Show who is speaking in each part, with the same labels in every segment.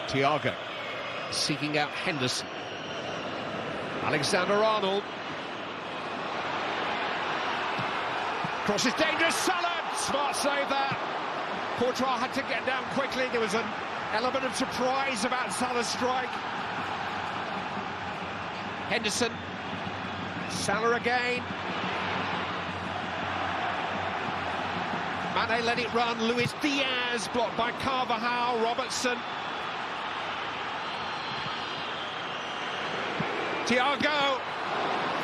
Speaker 1: Thiago seeking out Henderson. Alexander-Arnold. Cross is dangerous. Salah! Smart save there. Courtois had to get down quickly. There was an element of surprise about Salah's strike. Henderson. Salah again. Mane let it run. Luis Diaz blocked by Carvajal. Robertson. Thiago.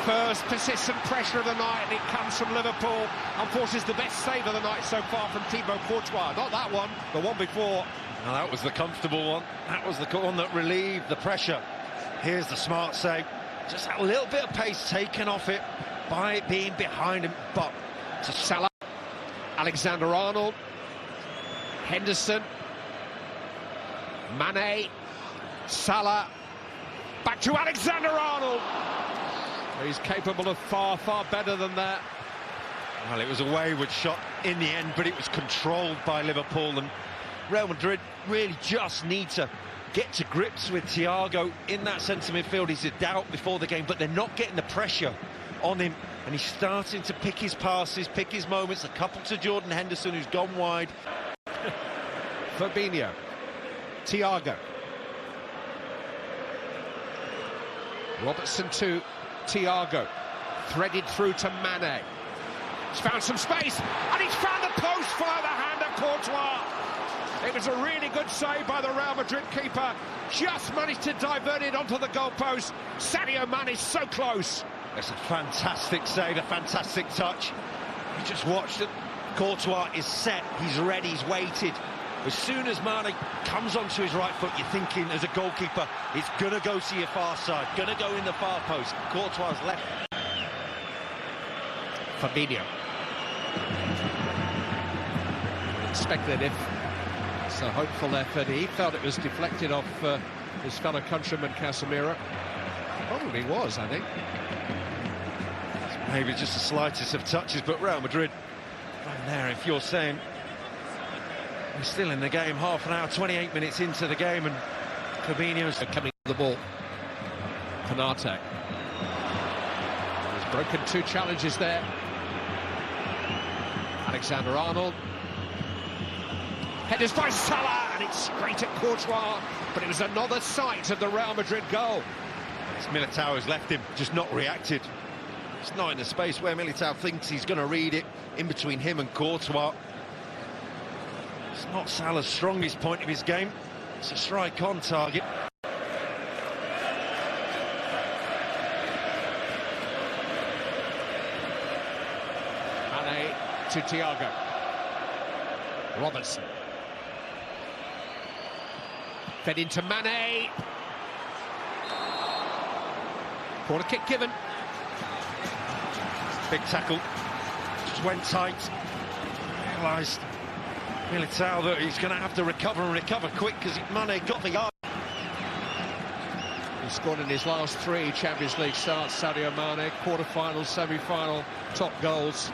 Speaker 1: First persistent pressure of the night, and it comes from Liverpool. Unfortunately, it's the best save of the night so far from Thibaut Courtois. Not that one, the one before.
Speaker 2: Now that was the comfortable one. That was the one that relieved the pressure. Here's the smart save. Just a little bit of pace taken off it by it being behind him. But
Speaker 1: to Salah. Alexander-Arnold. Henderson. Mane. Salah. Back to Alexander-Arnold. He's capable of far, far better than that.
Speaker 2: Well, it was a wayward shot in the end, but it was controlled by Liverpool, and Real Madrid really just need to get to grips with Thiago in that centre midfield. He's a doubt before the game, but they're not getting the pressure on him, and he's starting to pick his passes, pick his moments. A couple to Jordan Henderson, who's gone wide.
Speaker 1: Fabinho. Thiago. Robertson to Thiago, threaded through to Mane. He's found some space, and he's found the post via the hand of Courtois. It was a really good save by the Real Madrid keeper. Just managed to divert it onto the goalpost. Sadio Mane is so close.
Speaker 2: It's a fantastic save, a fantastic touch. You just watched it. Courtois is set, he's ready, he's waited. As soon as Mane comes onto his right foot, you're thinking, as a goalkeeper, it's going to go to your far side, going to go in the far post. Courtois left.
Speaker 1: Fabinho. Speculative. It's a hopeful effort. He felt it was deflected off his fellow countryman Casemiro. Probably was, I think.
Speaker 2: Maybe just the slightest of touches, but Real Madrid, right there, if you're saying, we're still in the game, half an hour, 28 minutes into the game, and Fabinho's
Speaker 1: coming to the ball. Konate. He's broken two challenges there. Alexander-Arnold. Headers by Salah, and it's straight at Courtois, but it was another sight of the Real Madrid goal.
Speaker 2: Militao has left him, just not reacted. It's not in the space where Militao thinks he's going to read it, in between him and Courtois. It's not Salah's strongest point of his game. It's a strike on target.
Speaker 1: Mane to Thiago. Robertson. Fed into Mane. Corner kick given.
Speaker 2: Big tackle. Just went tight. Realised Militao that he's going to have to recover and recover quick because Mane got the yard.
Speaker 1: He scored in his last three Champions League starts, Sadio Mane, quarter-final, semi-final, top goals.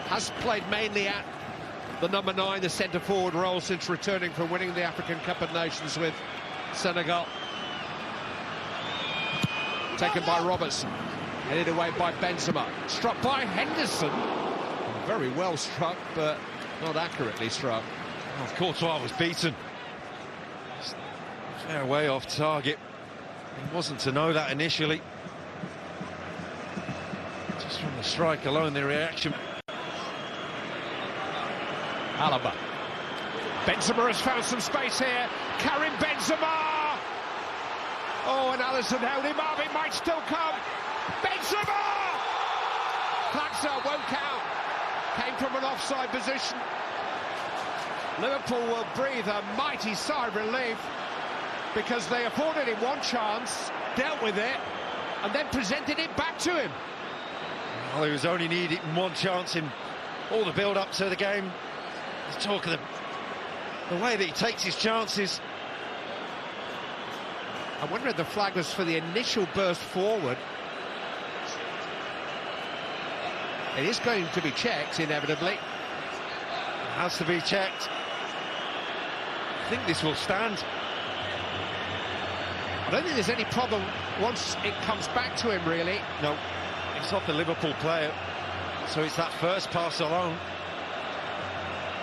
Speaker 1: Has played mainly at the number 9, the centre-forward role since returning from winning the African Cup of Nations with Senegal. Taken by Robertson, headed away by Benzema, struck by Henderson. Very well struck, but not accurately struck.
Speaker 2: Oh, Courtois was beaten. Fair way off target. He wasn't to know that initially. Just from the strike alone, the reaction.
Speaker 1: Alaba. Benzema has found some space here. Karim Benzema! Oh, and Alisson held him up. It might still come. Benzema! Flags up, won't count. Came from an offside position. Liverpool will breathe a mighty sigh of relief because they afforded him one chance, dealt with it, and then presented it back to him.
Speaker 2: Well, he was only needing one chance in all the build-up to the game. There's talk of the way that he takes his chances.
Speaker 1: I wonder if the flag was for the initial burst forward. It is going to be checked, inevitably.
Speaker 2: It has to be checked. I think this will stand.
Speaker 1: I don't think there's any problem once it comes back to him, really.
Speaker 2: No, it's not the Liverpool player, so it's that first pass alone.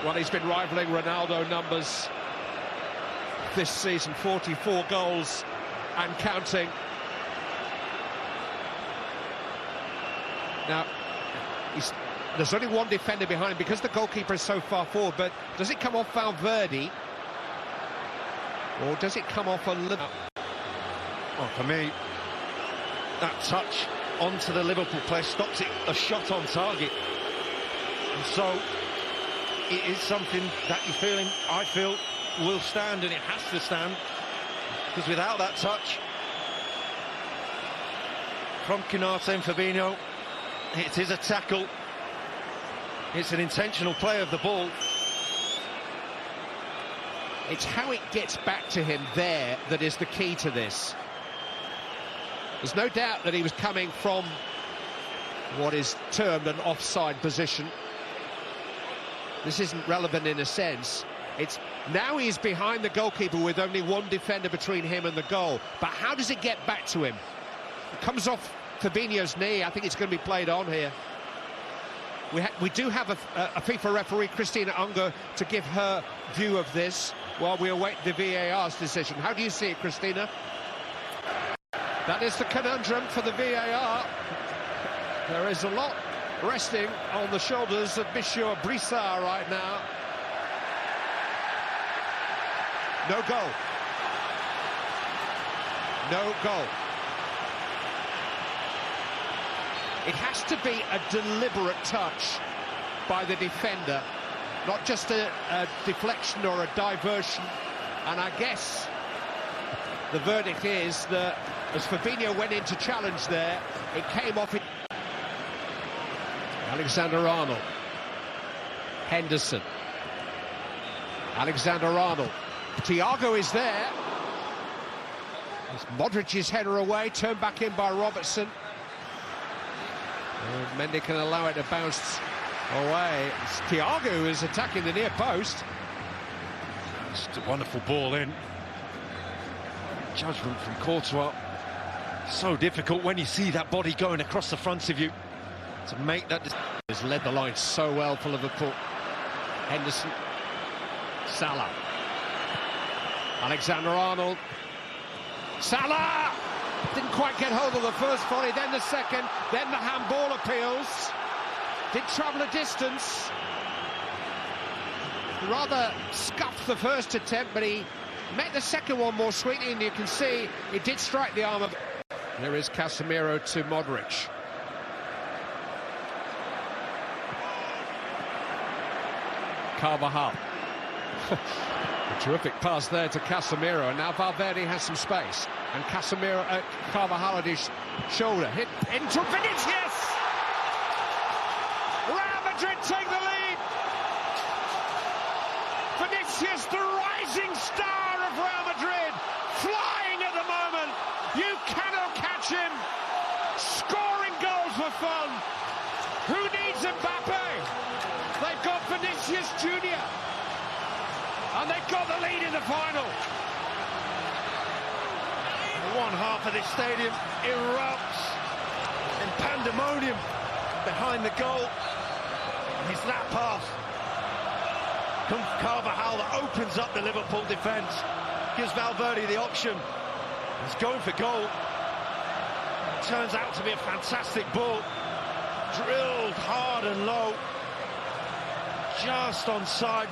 Speaker 1: Well, he's been rivaling Ronaldo numbers this season, 44 goals and counting. Now, there's only one defender behind him because the goalkeeper is so far forward, but does it come off Valverde? Or does it come off a Liverpool?
Speaker 2: Well, for me, that touch onto the Liverpool player stops it a shot on target. And so, it is something that I feel, will stand, and it has to stand. Because without that touch from Konate and Fabinho, it is a tackle. It's an intentional play of the ball.
Speaker 1: It's how it gets back to him there that is the key to this. There's no doubt that he was coming from what is termed an offside position. This isn't relevant in a sense. It's now he's behind the goalkeeper with only one defender between him and the goal. But how does it get back to him? It comes off Fabinho's knee. I think it's going to be played on here. We do have a FIFA referee, Christina Unger, to give her view of this while we await the VAR's decision. How do you see it, Christina? That is the conundrum for the VAR. There is a lot resting on the shoulders of Monsieur Brissard right now. No goal. No goal. It has to be a deliberate touch by the defender, not just a deflection or a diversion. And I guess the verdict is that as Fabinho went in to challenge there, it came off it. Alexander-Arnold. Henderson. Alexander-Arnold. Thiago is there. It's Modric's header away, turned back in by Robertson. Mendy can allow it to bounce away. It's Thiago who is attacking the near post.
Speaker 2: Just a wonderful ball in. Judgment from Courtois. So difficult when you see that body going across the front of you to make that.
Speaker 1: Has led the line so well for Liverpool. Henderson. Salah. Alexander-Arnold. Salah! Didn't quite get hold of the first volley, then the second, then the handball appeals. Did travel a distance. Rather scuffed the first attempt, but he met the second one more sweetly, and you can see it did strike the arm of... There is Casemiro to Modric. Carvajal. A terrific pass there to Casemiro, and now Valverde has some space. And Casemiro, Carvajal at his shoulder, hit into Vinicius! Real Madrid take the lead! Vinicius, the rising star of Real Madrid, flying at the moment. You cannot catch him. Scoring goals for fun. Who needs Mbappe? They've got Vinicius Jr. And they've got the lead in the final.
Speaker 2: One half of this stadium erupts in pandemonium behind the goal. And it's that pass from Carvajal that opens up the Liverpool defence, gives Valverde the option. He's going for goal. It turns out to be a fantastic ball, drilled hard and low, just onside,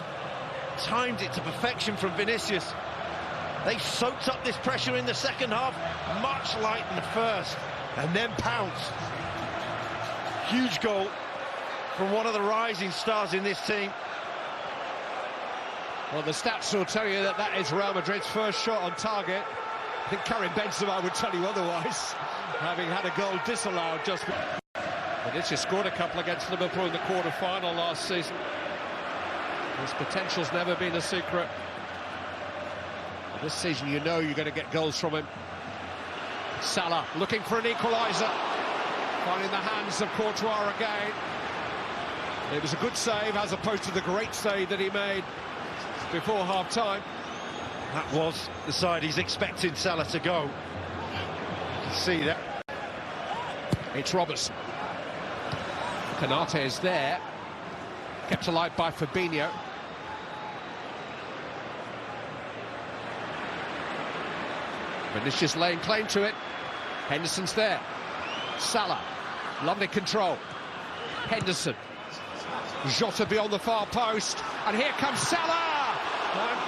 Speaker 2: timed it to perfection from Vinicius. They soaked up this pressure in the second half, much like in the first, and then pounced. Huge goal from one of the rising stars in this team.
Speaker 1: Well, the stats will tell you that that is Real Madrid's first shot on target. I think Karim Benzema would tell you otherwise, having had a goal disallowed just... Vinicius scored a couple against Liverpool in the quarter-final last season. His potential's never been a secret. This season, you know you're going to get goals from him. Salah looking for an equaliser. Finding the hands of Courtois again. It was a good save as opposed to the great save that he made before half-time.
Speaker 2: That was the side he's expecting Salah to go. You can see that.
Speaker 1: It's Robertson. Canate is there. Kept alive by Fabinho. Vinicius laying claim to it. Henderson's there. Salah. Lovely control. Henderson. Jota beyond the far post. And here comes Salah! And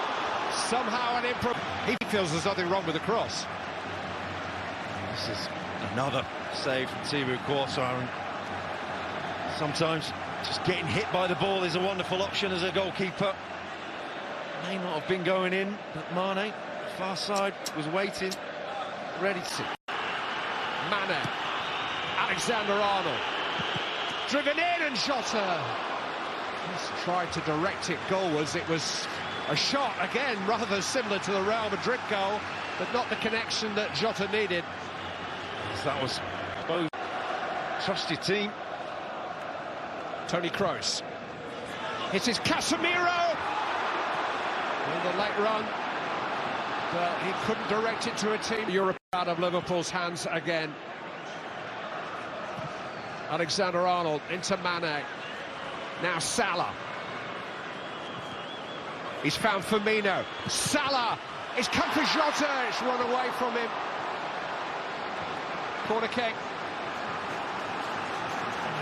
Speaker 1: somehow an improv. He feels there's nothing wrong with the cross.
Speaker 2: This is another save from Thibaut Courtois. Sometimes just getting hit by the ball is a wonderful option as a goalkeeper. May not have been going in, but Mane, far side, was waiting, ready to.
Speaker 1: Mane. Alexander-Arnold. Driven in and Jota. Just tried to direct it goalwards. It was a shot, again, rather similar to the Real Madrid goal, but not the connection that Jota needed.
Speaker 2: So that was both. Trust your team.
Speaker 1: Toni Kroos. It is Casemiro. In the late run, but he couldn't direct it to a team. Europe out of Liverpool's hands again. Alexander-Arnold into Mane. Now Salah. He's found Firmino. Salah. It's come for Jota. It's run away from him. Corner kick.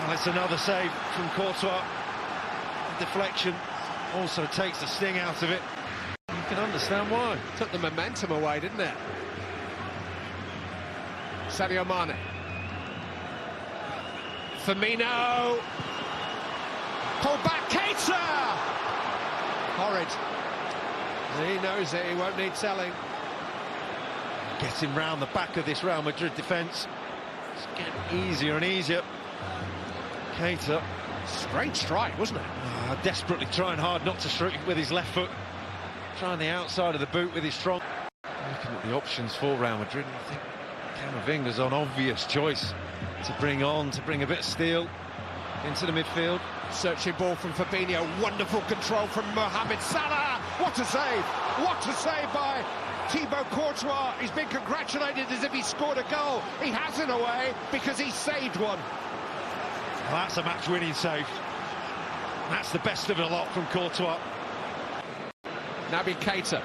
Speaker 2: That's another save from Courtois. The deflection also takes the sting out of it. You can understand why.
Speaker 1: Took the momentum away, didn't it? Sadio Mane. Firmino. Pull back, Keita! Horrid. He knows it, he won't need telling.
Speaker 2: Getting round the back of this Real Madrid defence. It's getting easier and easier. Keita.
Speaker 1: Strange strike, wasn't it?
Speaker 2: Desperately trying hard not to shoot with his left foot. Trying the outside of the boot with his strong. Looking at the options for Real Madrid, I think Camavinga's an obvious choice to bring on, to bring a bit of steel into the midfield.
Speaker 1: Searching ball from Fabinho, wonderful control from Mohamed Salah. What a save! What a save by Thibaut Courtois. He's been congratulated as if he scored a goal. He has in a way because he saved one.
Speaker 2: Well, that's a match-winning save. That's the best of the lot from Courtois.
Speaker 1: Naby Keita.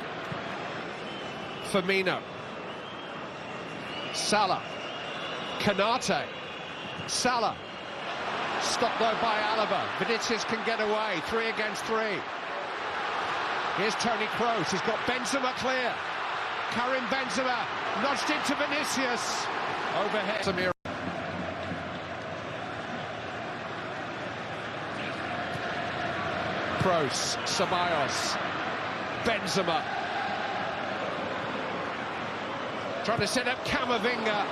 Speaker 1: Firmino. Salah. Canate. Salah. Stopped though by Alaba. Vinicius can get away. 3 against 3. Here's Toni Kroos. He's got Benzema clear. Karim Benzema nudged into Vinicius. Overhead. Samir. Kroos. Ceballos. Benzema. Trying to set up Camavinga.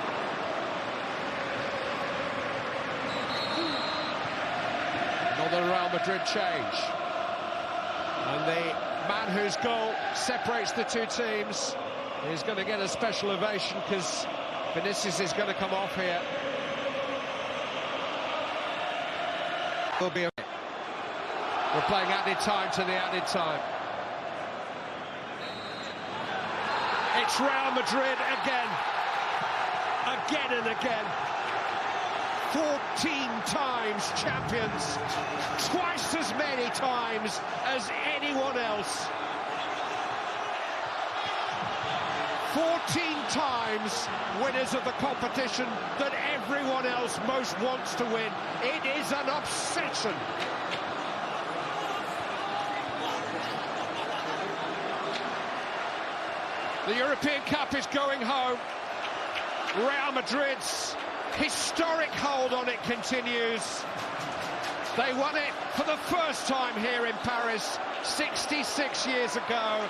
Speaker 1: Another Real Madrid change. And the man whose goal separates the two teams is going to get a special ovation because Vinicius is going to come off here. Will be. We're playing added time to the added time. It's Real Madrid again. Again and again. 14 times champions. Twice as many times as anyone else. 14 times winners of the competition that everyone else most wants to win. It is an obsession. The European Cup is going home. Real Madrid's historic hold on it continues. They won it for the first time here in Paris 66 years ago.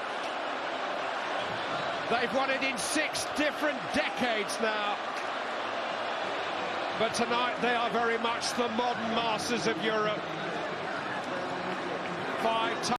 Speaker 1: They've won it in 6 different decades now. But tonight they are very much the modern masters of Europe. 5 times.